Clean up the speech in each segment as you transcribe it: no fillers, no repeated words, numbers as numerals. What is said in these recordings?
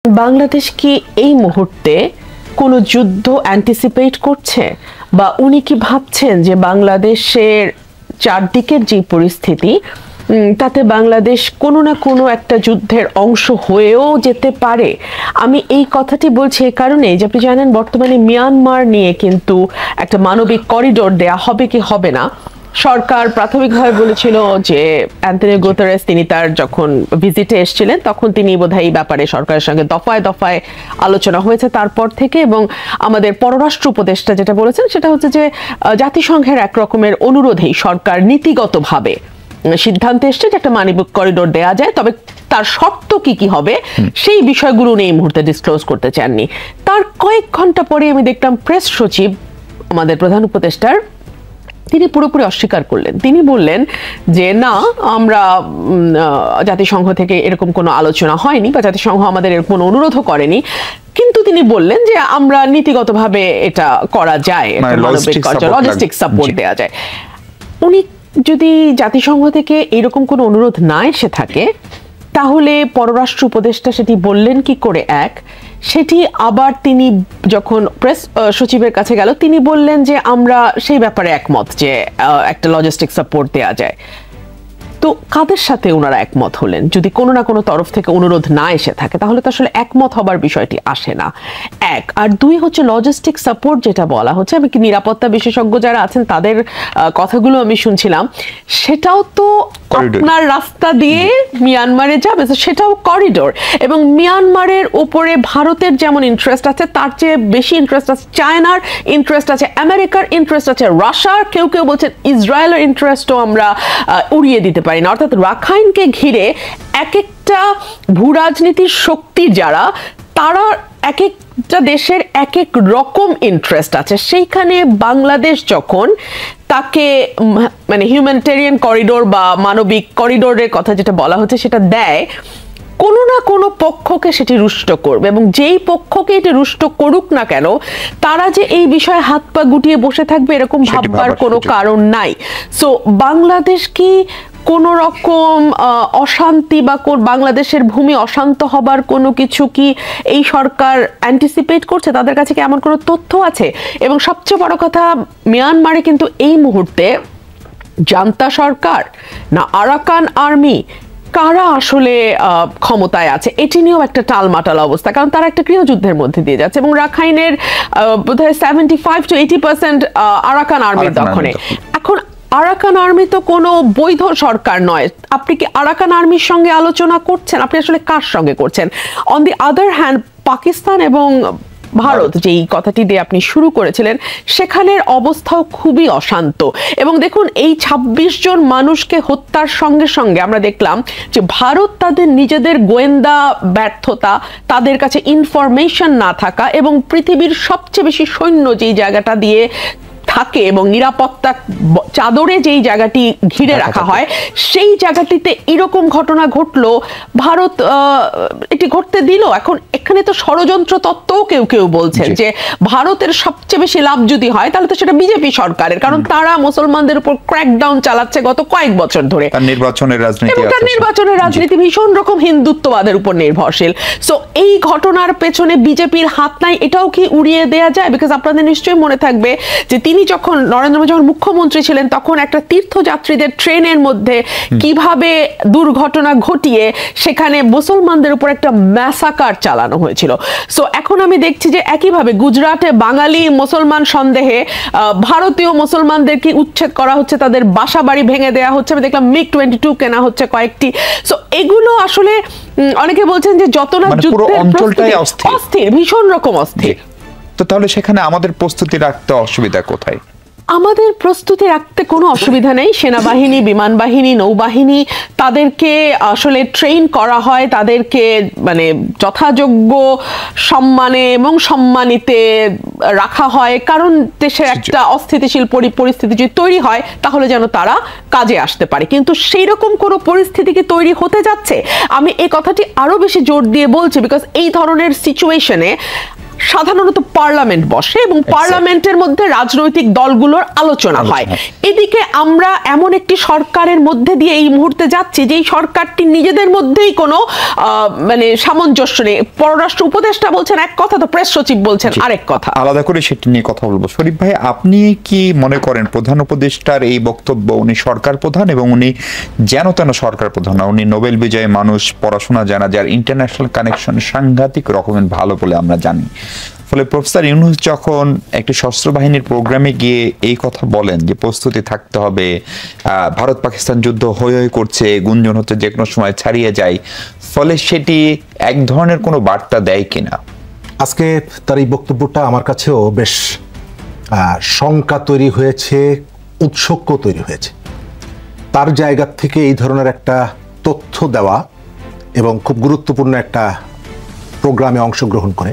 বাংলাদেশ কি এই মুহূর্তে কোনো যুদ্ধ অ্যান্টিসিপেট করছে, বা উনি কি ভাবছেন যে বাংলাদেশের চারদিকের যে পরিস্থিতি তাতে বাংলাদেশ কোনো না কোনো একটা যুদ্ধের অংশ হয়েও যেতে পারে? আমি এই কথাটি বলছি এই কারণে যে আপনি জানেন বর্তমানে মিয়ানমার নিয়ে কিন্তু একটা মানবিক করিডোর দেয়া হবে কি হবে না। সরকার প্রাথমিকভাবে বলেছিল যে অ্যান্টনিও গুতেরেস তিনি তার যখন ভিজিটে এসেছিলেন তখন তিনি বোধহয় এই ব্যাপারে সরকারের সঙ্গে দফায় দফায় আলোচনা হয়েছে তারপর থেকে, এবং আমাদের পররাষ্ট্র উপদেষ্টা যেটা বলেছেন সেটা হচ্ছে যে জাতিসংঘের এক রকমের অনুরোধেই সরকার নীতিগতভাবে সিদ্ধান্ত এসছে যে একটা মানবিক করিডোর দেয়া যায়, তবে তার শর্ত কি কি হবে সেই বিষয়গুলো উনি এই মুহূর্তে ডিসক্লোজ করতে চাননি। তার কয়েক ঘন্টা পরে আমি দেখলাম প্রেস সচিব আমাদের প্রধান উপদেষ্টার তিনি পুরোপুরি অস্বীকার করলেন। তিনি বললেন যে না, আমরা জাতিসংঘ থেকে এরকম কোনো আলোচনা হয়নি বা জাতিসংঘ আমাদের এরকম কোনো অনুরোধও করেনি, কিন্তু তিনি বললেন যে আমরা নীতিগতভাবে এটা করা যায়, লজিস্টিক সাপোর্ট দেওয়া যায়। উনি যদি জাতিসংঘ থেকে এরকম কোনো অনুরোধ না এসে থাকে তাহলে পররাষ্ট্র উপদেষ্টা সেটি বললেন কি করে? সেটি আবার তিনি যখন প্রেস সচিবের কাছে গেল তিনি বললেন যে আমরা সেই ব্যাপারে একমত যে একটা লজিস্টিক সাপোর্ট দেওয়া যায়। তো কাদের সাথে ওনারা একমত হলেন? যদি কোনো না কোনো তরফ থেকে অনুরোধ না এসে থাকে তাহলে তো আসলে একমত হবার বিষয়টি আসে না। এক আর দুই হচ্ছে লজিস্টিক সাপোর্ট যেটা বলা হচ্ছে, আমি কি নিরাপত্তা বিশেষজ্ঞ যারা আছেন তাদের কথাগুলো আমি শুনছিলাম, সেটাও তো আপনার রাস্তা দিয়ে মিয়ানমারে যাবে, সেটাও করিডোর, এবং মিয়ানমারের উপরে ভারতের যেমন ইন্টারেস্ট আছে তার চেয়ে বেশি ইন্টারেস্ট আছে চায়নার, ইন্টারেস্ট আছে আমেরিকার, ইন্টারেস্ট আছে রাশিয়ার, কেউ কেউ বলছেন ইসরায়েলের ইন্টারেস্টও আমরা উড়িয়ে দিতে পারি না। অর্থাৎ রাখাইনকে ঘিরে এক একটা ভূরাজনীতির শক্তি যারা, তারা এক একটা দেশের এক এক রকম ইন্টারেস্ট আছে। সেইখানে বাংলাদেশ যখন তাকে মানে হিউম্যানিটেরিয়ান করিডোর বা মানবিক করিডোরের কথা যেটা বলা হচ্ছে সেটা দেয়, কোনো না কোনো পক্ষকে সেটি রুষ্ট করবে, এবং যেই পক্ষকে এটি রুষ্ট করুক না কেন তারা যে এই বিষয়ে হাত পা গুটিয়ে বসে থাকবে এরকম ভাববার কোনো কারণ নাই। সো বাংলাদেশ কি কোন রকম অশান্তি বা বাংলাদেশের ভূমি অশান্ত হবার কোনো কিছু কি এই সরকার অ্যান্টিসিপেট করছে? তাদের কাছে কি এমন কোনো তথ্য আছে? এবং সবচেয়ে বড় কথা, মিয়ানমারে কিন্তু এই মুহূর্তে জান্তা সরকার না আরাকান আর্মি, কারা আসলে ক্ষমতায় আছে এটি নিয়েও একটা টালমাটাল অবস্থা, কারণ তারা একটা গৃহযুদ্ধের মধ্যে দিয়ে যাচ্ছে এবং রাখাইনের বোধহয় 75 to 80% আরাকান আর্মির দখলে। এখন আরাকান আর্মি তো কোনো বৈধ সরকার নয়, আপনি কি আরাকান আর্মির সঙ্গে আলোচনা করছেন? আপনি আসলে কার সঙ্গে করছেন? On the other hand Pakistan এবং ভারত যেই কথাটি দিয়ে আপনি শুরু করেছিলেন সেখানের অবস্থাও খুবই অশান্ত। এবং দেখুন এই 26 জন মানুষকে হত্যার সঙ্গে সঙ্গে আমরা দেখলাম যে ভারত তাদের নিজেদের গোয়েন্দা ব্যর্থতা, তাদের কাছে ইনফরমেশন না থাকা, এবং পৃথিবীর সবচেয়ে বেশি সৈন্য যেই জায়গাটা দিয়ে থাকে এবং নিরাপত্তা চাদরে যেই জায়গাটি ঘিরে রাখা হয় সেই জায়গাটিতে এরকম ঘটনা ঘটলো, ভারত এটি ঘটতে দিল। এখন এখানে তো ষড়যন্ত্র তত্ত্বও কেউ কেউ বলছেন যে ভারতের সবচেয়ে বেশি লাভ যদি হয় তাহলে তো সেটা বিজেপি সরকারের, কারণ তারা মুসলমানদের উপর ক্র্যাকডাউন চালাচ্ছে গত কয়েক বছর ধরে, নির্বাচনের রাজনীতি ভীষণ রকম হিন্দুত্ববাদের উপর নির্ভরশীল। সো এই ঘটনার পেছনে বিজেপির হাত নাই, এটাও কি উড়িয়ে দেয়া যায়? বিকজ আপনাদের নিশ্চয়ই মনে থাকবে যে তিনি যখন নরেন্দ্র মোদী যখন মুখ্যমন্ত্রী ছিলেন তখন একটা তীর্থযাত্রীদের ট্রেনের মধ্যে কিভাবে দুর্ঘটনা ঘটিয়ে সেখানে মুসলমানদের উপর একটা ম্যাসাকার চালানো হয়েছিল। সো এখন আমি দেখছি যে একইভাবে গুজরাটে বাঙালি মুসলমান সন্দেহে ভারতীয় মুসলমানদেরকে উচ্ছেদ করা হচ্ছে, তাদের বাসা বাড়ি ভেঙে দেওয়া হচ্ছে। আমি দেখলাম MiG-22 কেনা হচ্ছে কয়েকটি। সো এগুলো আসলে অনেকে বলছেন যে যত না যুদ্ধের অস্থির, ভীষণ রকম অস্থির। তো তাহলে সেখানে আমাদের প্রস্তুতি রাখতে অসুবিধা কোথায়? আমাদের প্রস্তুতি রাখতে কোনো অসুবিধা নেই। সেনাবাহিনী, বিমান বাহিনী, নৌবাহিনী, তাদেরকে আসলে ট্রেন করা হয়, তাদেরকে মানে যথাযোগ্য সম্মানে এবং সম্মানিতে রাখা হয়, কারণ দেশের একটা অস্থিতিশীল পরিস্থিতি যদি তৈরি হয় তাহলে যেন তারা কাজে আসতে পারে। কিন্তু সেই রকম কোনো পরিস্থিতি কি তৈরি হতে যাচ্ছে? আমি এই কথাটি আরো বেশি জোর দিয়ে বলছি বিকজ এই ধরনের সিচুয়েশনে সাধারণত পার্লামেন্ট বসে এবং পার্লামেন্টের মধ্যে রাজনৈতিক দলগুলোর আলোচনা হয়। এদিকে আমরা এমন একটি সরকারের মধ্যে দিয়ে এই মুহূর্তে যাচ্ছি যে সরকারটি নিজেদের মধ্যেই কোনো মানে সামঞ্জস্য নেই। পররাষ্ট্র উপদেষ্টা বলছেন এক কথা, তো প্রেস সচিব বলছেন আরেক কথা। আলাদা করে সেটি নিয়ে কথা বলবো। শরীফ ভাই, আপনি কি মনে করেন প্রধান উপদেষ্টার এই বক্তব্য, উনি সরকার প্রধান এবং উনি যেন তেন সরকার প্রধান না, উনি নোবেল বিজয়ী মানুষ, পড়াশোনা জানা, যার ইন্টারন্যাশনাল কানেকশন সাংঘাতিক রকমের ভালো বলে আমরা জানি। ফলে প্রফেসর ইউনূস যখন একটি সশস্ত্র বাহিনীর প্রোগ্রামে গিয়ে এই কথা বলেন যে প্রস্তুতি থাকতে হবে, ভারত পাকিস্তান যুদ্ধ হই হই করছে, গুঞ্জন হচ্ছে, যে কোনো সময় ছাড়িয়ে যায়, ফলে সেটি এক ধরনের কোনো বার্তা দেয় কিনা? আজকে তার এই বক্তব্যটা আমার কাছেও বেশ শঙ্কা তৈরি হয়েছে, উৎসুক তৈরি হয়েছে। তার জায়গা থেকে এই ধরনের একটা তথ্য দেওয়া এবং খুব গুরুত্বপূর্ণ একটা প্রোগ্রামে অংশগ্রহণ করে,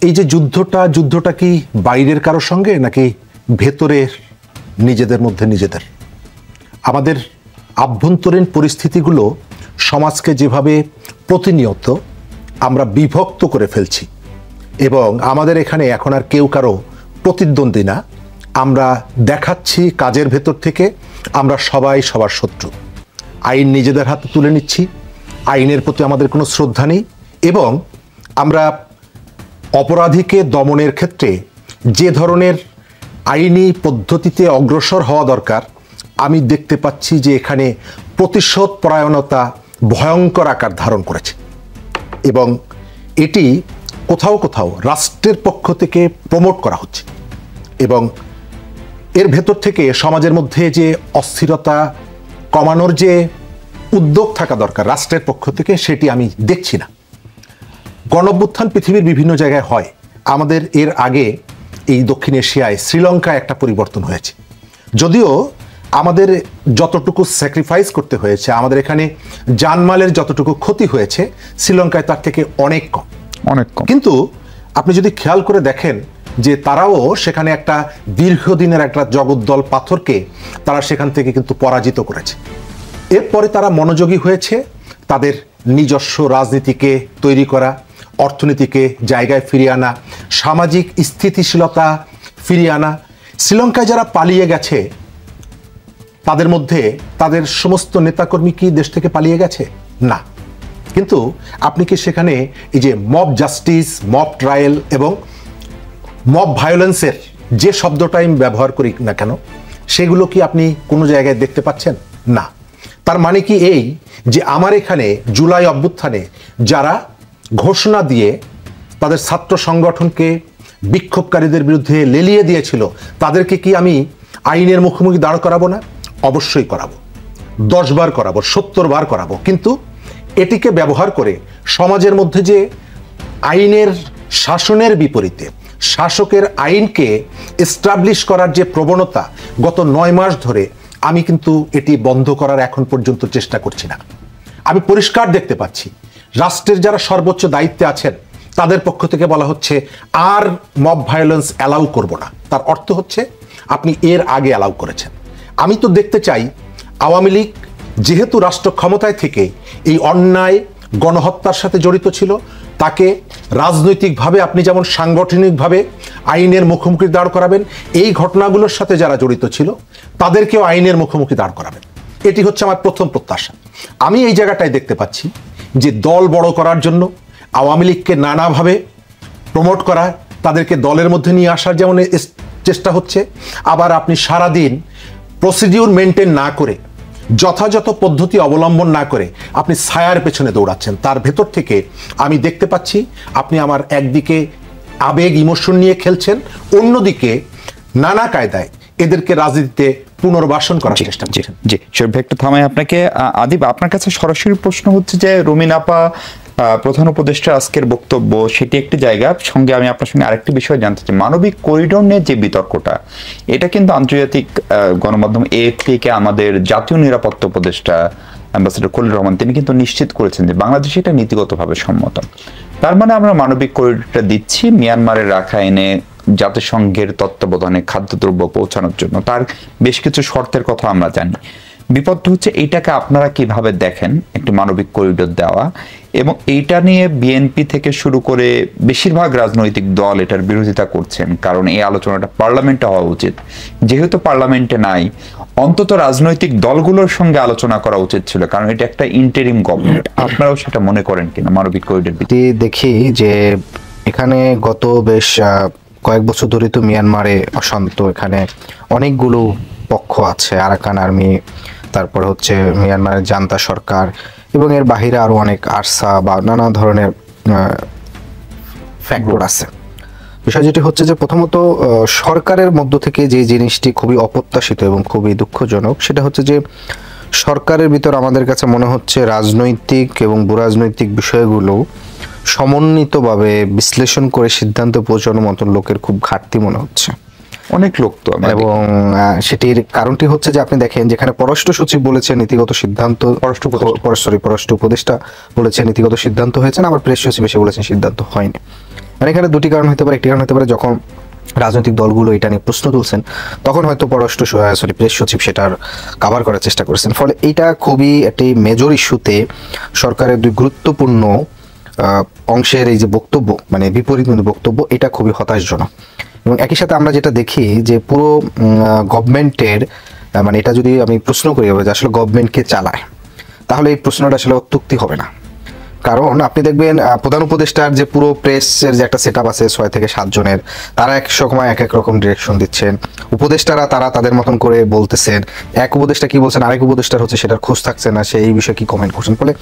এই যে যুদ্ধটা কি বাইরের কারোর সঙ্গে নাকি ভেতরের নিজেদের মধ্যে নিজেদের? আমাদের আভ্যন্তরীণ পরিস্থিতিগুলো সমাজকে যেভাবে প্রতিনিয়ত আমরা বিভক্ত করে ফেলছি এবং আমাদের এখানে এখন আর কেউ কারো প্রতিদ্বন্দ্বী না, আমরা দেখাচ্ছি কাজের ভেতর থেকে আমরা সবাই সবার শত্রু। আইন নিজেদের হাতে তুলে নিচ্ছি, আইনের প্রতি আমাদের কোনো শ্রদ্ধা নেই এবং আমরা অপরাধীকে দমনের ক্ষেত্রে যে ধরনের আইনি পদ্ধতিতে অগ্রসর হওয়া দরকার, আমি দেখতে পাচ্ছি যে এখানে প্রতিশোধ পরায়ণতা ভয়ঙ্কর আকার ধারণ করেছে এবং এটি কোথাও কোথাও রাষ্ট্রের পক্ষ থেকে প্রমোট করা হচ্ছে এবং এর ভেতর থেকে সমাজের মধ্যে যে অস্থিরতা কমানোর যে উদ্যোগ থাকা দরকার রাষ্ট্রের পক্ষ থেকে, সেটি আমি দেখছি না। গণঅভ্যুত্থান পৃথিবীর বিভিন্ন জায়গায় হয়, আমাদের এর আগে এই দক্ষিণ এশিয়ায় শ্রীলঙ্কায় একটা পরিবর্তন হয়েছে। যদিও আমাদের যতটুকু স্যাক্রিফাইস করতে হয়েছে, আমাদের এখানে জানমালের যতটুকু ক্ষতি হয়েছে, শ্রীলঙ্কায় তার থেকে অনেক কম। কিন্তু আপনি যদি খেয়াল করে দেখেন যে তারাও সেখানে একটা দীর্ঘদিনের একটা জগদ্দল পাথরকে তারা সেখান থেকে কিন্তু পরাজিত করেছে। এরপরে তারা মনোযোগী হয়েছে তাদের নিজস্ব রাজনীতিকে তৈরি করা, অর্থনীতিকে জায়গায় ফিরিয়ে আনা, সামাজিক স্থিতিশীলতা ফিরিয়ে আনা। শ্রীলঙ্কায় যারা পালিয়ে গেছে তাদের মধ্যে তাদের সমস্ত নেতাকর্মী কি দেশ থেকে পালিয়ে গেছে? না। কিন্তু আপনি কি সেখানে এই যে মব জাস্টিস, মব ট্রায়াল এবং মব ভায়োলেন্সের যে শব্দটা আমি ব্যবহার করি না কেন, সেগুলো কি আপনি কোনো জায়গায় দেখতে পাচ্ছেন? না। তার মানে কি এই যে আমার এখানে জুলাই অভ্যুত্থানে যারা ঘোষণা দিয়ে তাদের ছাত্র সংগঠনকে বিক্ষোভকারীদের বিরুদ্ধে লেলিয়ে দিয়েছিল, তাদেরকে কি আমি আইনের মুখোমুখি দাঁড় করাবো না? অবশ্যই করাবো, 10 বার করাবো, 70 বার করাবো। কিন্তু এটিকে ব্যবহার করে সমাজের মধ্যে যে আইনের শাসনের বিপরীতে শাসকের আইনকে এস্টাবলিশ করার যে প্রবণতা গত 9 মাস ধরে, আমি কিন্তু এটি বন্ধ করার এখন পর্যন্ত চেষ্টা করছি না। আমি পরিষ্কার দেখতে পাচ্ছি রাষ্ট্রের যারা সর্বোচ্চ দায়িত্বে আছেন তাদের পক্ষ থেকে বলা হচ্ছে আর মব ভায়োলেন্স অ্যালাউ করব না। তার অর্থ হচ্ছে আপনি এর আগে অ্যালাউ করেছেন। আমি তো দেখতে চাই আওয়ামী লীগ যেহেতু রাষ্ট্র ক্ষমতায় থেকে এই অন্যায় গণহত্যার সাথে জড়িত ছিল, তাকে রাজনৈতিকভাবে আপনি যেমন সাংগঠনিকভাবে আইনের মুখোমুখি দাঁড় করাবেন, এই ঘটনাগুলোর সাথে যারা জড়িত ছিল তাদেরকেও আইনের মুখোমুখি দাঁড় করাবেন। এটি হচ্ছে আমার প্রথম প্রত্যাশা। আমি এই জায়গাটায় দেখতে পাচ্ছি যে দল বড় করার জন্য আওয়ামী লীগকে নানাভাবে প্রমোট করা, তাদেরকে দলের মধ্যে নিয়ে আসার যেমন চেষ্টা হচ্ছে, আবার আপনি সারাদিন প্রসিডিউর মেনটেন না করে, যথাযথ পদ্ধতি অবলম্বন না করে আপনি ছায়ার পেছনে দৌড়াচ্ছেন। তার ভেতর থেকে আমি দেখতে পাচ্ছি আপনি আমার একদিকে আবেগ ইমোশন নিয়ে খেলছেন, অন্যদিকে নানা কায়দায় এদেরকে রাজনীতিতে পুনর্বাসন করার চেষ্টা করছেন। জি শরীফ ভাই, একটু থামাই আপনাকে। আদিব, আপনার কাছে সরাসরি প্রশ্ন হচ্ছে যে রুমিন আপা প্রধান উপদেষ্টা আজকের বক্তব্য, সেটি একটি জায়গা, সঙ্গে আমি আপনার সঙ্গে আরেকটি বিষয় জানতে চাই। মানবিক করিডোর নিয়ে যে বিতর্কটা, এটা কিন্তু আন্তর্জাতিক গণমাধ্যম এএফপি কে আমাদের জাতীয় নিরাপত্তা উপদেষ্টা অ্যাম্বাসেডর খলিল রহমান তিনি কিন্তু নিশ্চিত করেছেন যে বাংলাদেশ এটা নীতিগতভাবে সম্মত। তার মানে আমরা মানবিক করিডোরটা দিচ্ছি মিয়ানমারের রাখাইনে জাতিসংঘের তত্ত্বাবধানে খাদ্যদ্রব্য পৌঁছানোর জন্য। তার বেশ কিছু শর্তের কথা আমরা জানি। বিপদটা হচ্ছে এইটাকে আপনারা কিভাবে দেখেন, একটি মানবিক করিডোর দেওয়া, এবং এইটা নিয়ে বিএনপি থেকে শুরু করে বেশিরভাগ রাজনৈতিক দল এটার বিরোধিতা করছেন, কারণ এই আলোচনাটা পার্লামেন্টে হওয়া উচিত। যেহেতু পার্লামেন্টে নাই, অন্তত রাজনৈতিক দলগুলোর সঙ্গে আলোচনা করা উচিত ছিল, কারণ এটা একটা ইন্টারিম গভর্নমেন্ট। আপনারাও সেটা মনে করেন কিনা মানবিক করিডোর? দেখি যে এখানে গত বেশ কয়েক বছর ধরে তো মিয়ানমারে অশান্ত, এখানে অনেকগুলো পক্ষ আছে, আরাকান আর্মি, তারপর হচ্ছে মিয়ানমারের জান্তা সরকার, এবং এর বাহিরে আরো অনেক আরসা বা নানা ধরনের ফ্যাক্টর আছে। বিষয় যেটি হচ্ছে যে প্রথমত সরকারের মধ্য থেকে যে জিনিসটি খুবই অপ্রত্যাশিত এবং খুবই দুঃখজনক, সেটা হচ্ছে যে সরকারের ভিতর আমাদের কাছে মনে হচ্ছে রাজনৈতিক এবং ভূরাজনৈতিক বিষয়গুলো সমন্বিতভাবে বিশ্লেষণ করে সিদ্ধান্ত পৌঁছানোর মতন লোকের খুব ঘাটতি মনে হচ্ছে। অনেক লোক তো, এবং সেটির কারণটি হচ্ছে যে আপনি দেখেন যেখানে পররাষ্ট্র সচিব বলেছে নীতিগত সিদ্ধান্ত, পররাষ্ট্র উপদেষ্টা বলেছে নীতিগত সিদ্ধান্ত হয়েছে, আবার প্রেস সচিব এসে বলেছেন সিদ্ধান্ত হয়নি। মানে এখানে দুটি কারণ হতে পারে। একটি কারণ হতে পারে যখন রাজনৈতিক দলগুলো এটা নিয়ে প্রশ্ন তুলছেন তখন হয়তো প্রেস সচিব সেটার কাভার করার চেষ্টা করেছেন, ফলে এইটা খুবই একটি মেজর ইস্যুতে সরকারের দুই গুরুত্বপূর্ণ অংশের এই যে বক্তব্য, মানে বিপরীত বক্তব্য, এটা খুবই হতাশজনক। এবং একই সাথে আমরা যেটা দেখি যে পুরো গভর্নমেন্টের, মানে এটা যদি আমি প্রশ্ন করি যে আসলে গভর্নমেন্টকে চালায়, তাহলে এই প্রশ্নটা আসলে অত্যুক্তি হবে না। কারণ আপনি দেখবেন প্রধান উপদেষ্টার যে পুরো প্রেসের যে একটা সেট আপ আছে 6 থেকে 7 জনের, তারা এক সময় এক এক রকম ডিরেকশন দিচ্ছেন, উপদেষ্টারা তারা তাদের মতন করে বলতেছেন, এক উপদেষ্টা কি বলছেন আরেক উপদেষ্টার হচ্ছে সেটার খোঁজ থাকছে না, সে এই বিষয়ে কি কমেন্ট করছেন। ফলে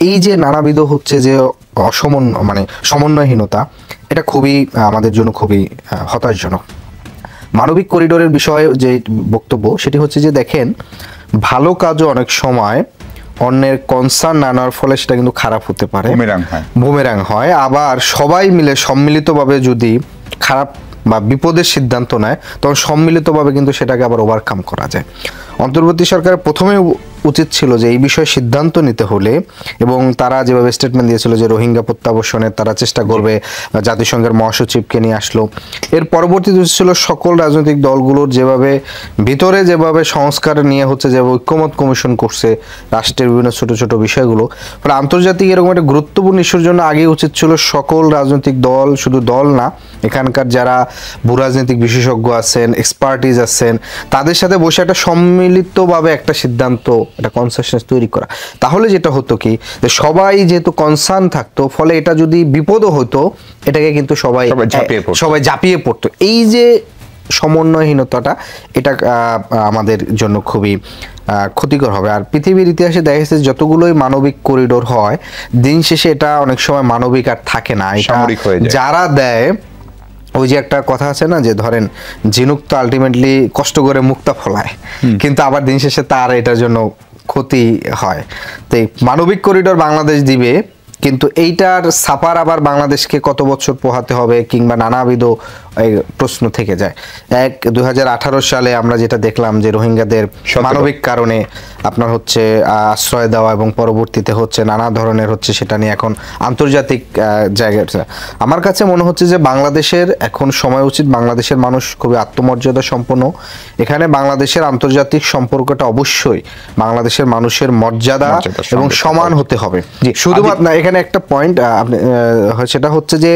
এই যে নানাবিধ হচ্ছে যে মানে সমন্বয়হীনতা, এটা খুবই আমাদের জন্য খুবই হতাশজনক। মানবিক করিডোরের বিষয়ে যে বক্তব্য সেটি হচ্ছে যে দেখেন, ভালো কাজও অনেক সময় অন্যের কনসার্ন না নেওয়ার ফলে সেটা কিন্তু খারাপ হতে পারে, বুমেরাং হয়। আবার সবাই মিলে সম্মিলিতভাবে যদি খারাপ বা বিপদের সিদ্ধান্ত নেয় তখন সম্মিলিতভাবে কিন্তু সেটাকে আবার ওভারকাম করা যায়। অন্তর্বর্তী সরকারের প্রথমে উচিত ছিল যে এই বিষয়ে সিদ্ধান্ত নিতে হলে, এবং তারা যেভাবে স্টেটমেন্ট দিয়েছিল যে রোহিঙ্গা প্রত্যাবর্ষণের তারা চেষ্টা করবে, জাতিসংঘের মহাসচিবকে নিয়ে আসলো, এর পরবর্তীতে ছিল সকল রাজনৈতিক দলগুলোর যেভাবে ভিতরে যেভাবে সংস্কার নিয়ে হচ্ছে, যেভাবে ঐক্যমত কমিশন করছে রাষ্ট্রের বিভিন্ন ছোট ছোট বিষয়গুলো, ফলে আন্তর্জাতিক এরকম একটা গুরুত্বপূর্ণ ইস্যুর জন্য আগে উচিত ছিল সকল রাজনৈতিক দল, শুধু দল না, এখানকার যারা ভূরাজনৈতিক বিশেষজ্ঞ আছেন, এক্সপার্টিজ আছেন, তাদের সাথে বসে একটা সম্মিলিতভাবে একটা সিদ্ধান্ত, একটা কনসেনসাস তৈরি করা। তাহলে যেটা হতো কি, যে সবাই যেহেতু কনসার্ন থাকতো, ফলে এটা যদি বিপদও হতো এটাকে কিন্তু সবাই ঝাঁপিয়ে পড়তো। এই যে সমন্বয়হীনতাটা, এটা আমাদের জন্য খুবই ক্ষতিকর হবে। আর পৃথিবীর ইতিহাসে দেখা গেছে যতগুলোই মানবিক করিডোর হয়, দিন শেষে এটা অনেক সময় মানবিক আর থাকে না, এটা যারা দেয়, ওই যে একটা কথা আছে না, যে ধরেন ঝিনুক তো আলটিমেটলি কষ্ট করে মুক্তা ফলায়, কিন্তু আবার দিন শেষে তার এটার জন্য ক্ষতি হয়। তো মানবিক করিডোর বাংলাদেশ দিবে, কিন্তু এইটার সাফার আবার বাংলাদেশকে কত বছর পোহাতে হবে কিংবা নানাবিধ প্রশ্ন থেকে যায়। 2018 সালে আমরা যেটা দেখলাম যে রোহিঙ্গাদের মানবিক কারণে আপনার হচ্ছে আশ্রয় দেওয়া এবং পরবর্তীতে হচ্ছে নানা ধরনের হচ্ছে সেটা নিয়ে এখন আন্তর্জাতিক জায়গায়। আমার কাছে মনে হচ্ছে যে বাংলাদেশের এখন সময় উচিত, বাংলাদেশের মানুষ খুবই আত্মমর্যাদা সম্পন্ন, এখানে বাংলাদেশের আন্তর্জাতিক সম্পর্কটা অবশ্যই বাংলাদেশের মানুষের মর্যাদা এবং সমান হতে হবে। শুধুমাত্র এখানে একটা পয়েন্ট সেটা হচ্ছে যে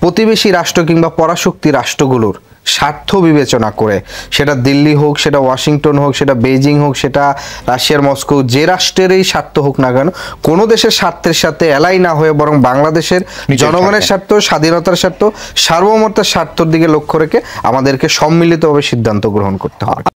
প্রতিবেশী রাষ্ট্র কিংবা পরাশক্তি রাষ্ট্রগুলোর স্বার্থ বিবেচনা করে, সেটা দিল্লি হোক, সেটা ওয়াশিংটন হোক, সেটা বেইজিং হোক, সেটা রাশিয়ার মস্কো, যে রাষ্ট্রেরই স্বার্থ হোক না কেন, কোনো দেশের স্বার্থের সাথে এলাই না হয়ে বরং বাংলাদেশের জনগণের স্বার্থ, স্বাধীনতার স্বার্থ, সার্বভৌমত্বের স্বার্থের দিকে লক্ষ্য রেখে আমাদেরকে সম্মিলিতভাবে সিদ্ধান্ত গ্রহণ করতে হবে।